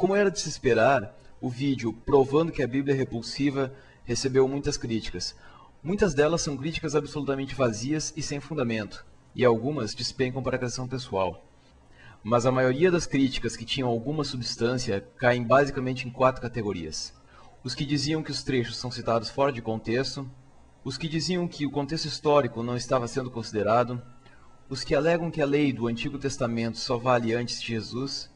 Como era de se esperar, o vídeo provando que a Bíblia é repulsiva recebeu muitas críticas. Muitas delas são críticas absolutamente vazias e sem fundamento, e algumas despencam para a criação pessoal. Mas a maioria das críticas que tinham alguma substância caem basicamente em 4 categorias. Os que diziam que os trechos são citados fora de contexto, os que diziam que o contexto histórico não estava sendo considerado, os que alegam que a lei do Antigo Testamento só vale antes de Jesus,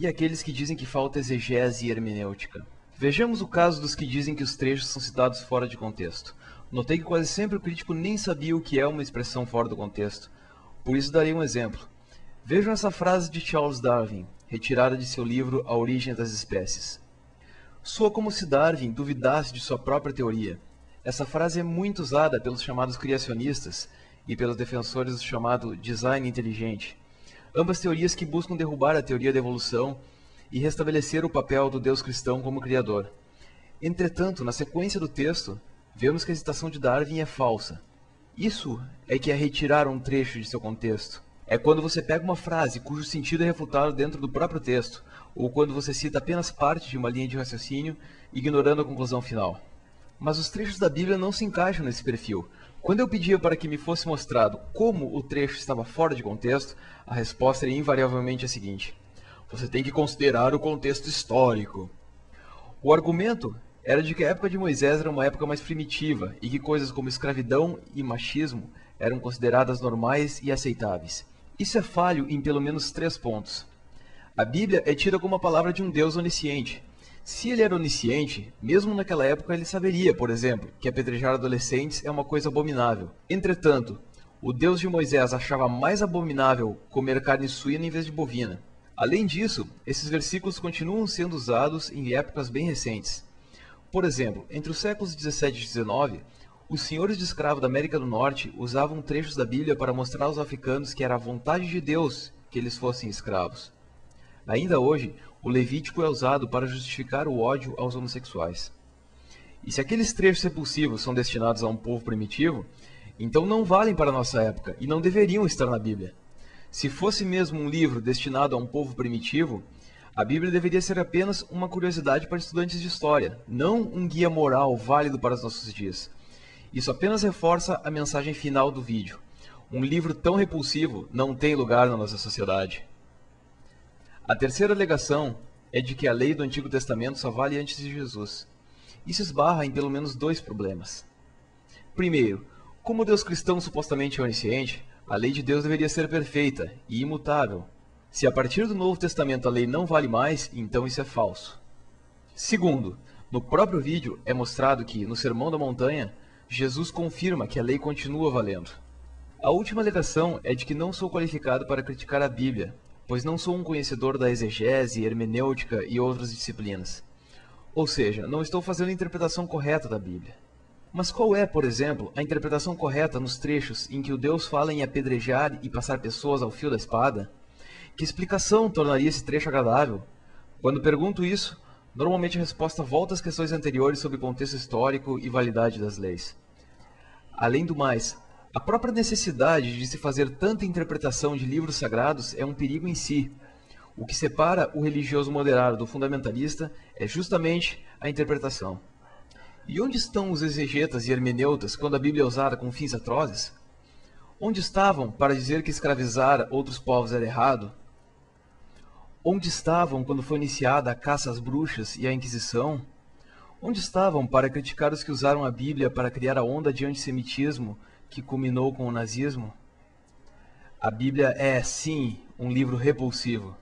e aqueles que dizem que falta exegese e hermenêutica. Vejamos o caso dos que dizem que os trechos são citados fora de contexto. Notei que quase sempre o crítico nem sabia o que é uma expressão fora do contexto. Por isso darei um exemplo. Vejam essa frase de Charles Darwin, retirada de seu livro A Origem das Espécies. Soa como se Darwin duvidasse de sua própria teoria. Essa frase é muito usada pelos chamados criacionistas e pelos defensores do chamado design inteligente. Ambas teorias que buscam derrubar a teoria da evolução e restabelecer o papel do Deus cristão como criador. Entretanto, na sequência do texto, vemos que a citação de Darwin é falsa. Isso é que é retirar um trecho de seu contexto. É quando você pega uma frase cujo sentido é refutado dentro do próprio texto, ou quando você cita apenas parte de uma linha de raciocínio, ignorando a conclusão final. Mas os trechos da Bíblia não se encaixam nesse perfil. Quando eu pedia para que me fosse mostrado como o trecho estava fora de contexto, a resposta era invariavelmente a seguinte: você tem que considerar o contexto histórico. O argumento era de que a época de Moisés era uma época mais primitiva e que coisas como escravidão e machismo eram consideradas normais e aceitáveis. Isso é falho em pelo menos 3 pontos. A Bíblia é tida como a palavra de um Deus onisciente. Se ele era onisciente, mesmo naquela época ele saberia, por exemplo, que apedrejar adolescentes é uma coisa abominável. Entretanto, o Deus de Moisés achava mais abominável comer carne suína em vez de bovina. Além disso, esses versículos continuam sendo usados em épocas bem recentes. Por exemplo, entre os séculos 17 e 19, os senhores de escravo da América do Norte usavam trechos da Bíblia para mostrar aos africanos que era a vontade de Deus que eles fossem escravos. Ainda hoje, o Levítico é usado para justificar o ódio aos homossexuais. E se aqueles trechos repulsivos são destinados a um povo primitivo, então não valem para a nossa época e não deveriam estar na Bíblia. Se fosse mesmo um livro destinado a um povo primitivo, a Bíblia deveria ser apenas uma curiosidade para estudantes de história, não um guia moral válido para os nossos dias. Isso apenas reforça a mensagem final do vídeo. Um livro tão repulsivo não tem lugar na nossa sociedade. A terceira alegação é de que a lei do Antigo Testamento só vale antes de Jesus. Isso esbarra em pelo menos 2 problemas. Primeiro, como o Deus cristão supostamente é onisciente, a lei de Deus deveria ser perfeita e imutável. Se a partir do Novo Testamento a lei não vale mais, então isso é falso. Segundo, no próprio vídeo é mostrado que, no Sermão da Montanha, Jesus confirma que a lei continua valendo. A última alegação é de que não sou qualificado para criticar a Bíblia, pois não sou um conhecedor da exegese, hermenêutica e outras disciplinas. Ou seja, não estou fazendo a interpretação correta da Bíblia. Mas qual é, por exemplo, a interpretação correta nos trechos em que o Deus fala em apedrejar e passar pessoas ao fio da espada? Que explicação tornaria esse trecho agradável? Quando pergunto isso, normalmente a resposta volta às questões anteriores sobre contexto histórico e validade das leis. Além do mais, a própria necessidade de se fazer tanta interpretação de livros sagrados é um perigo em si. O que separa o religioso moderado do fundamentalista é justamente a interpretação. E onde estão os exegetas e hermeneutas quando a Bíblia é usada com fins atrozes? Onde estavam para dizer que escravizar outros povos era errado? Onde estavam quando foi iniciada a caça às bruxas e a Inquisição? Onde estavam para criticar os que usaram a Bíblia para criar a onda de antissemitismo que culminou com o nazismo? A Bíblia é, sim, um livro repulsivo.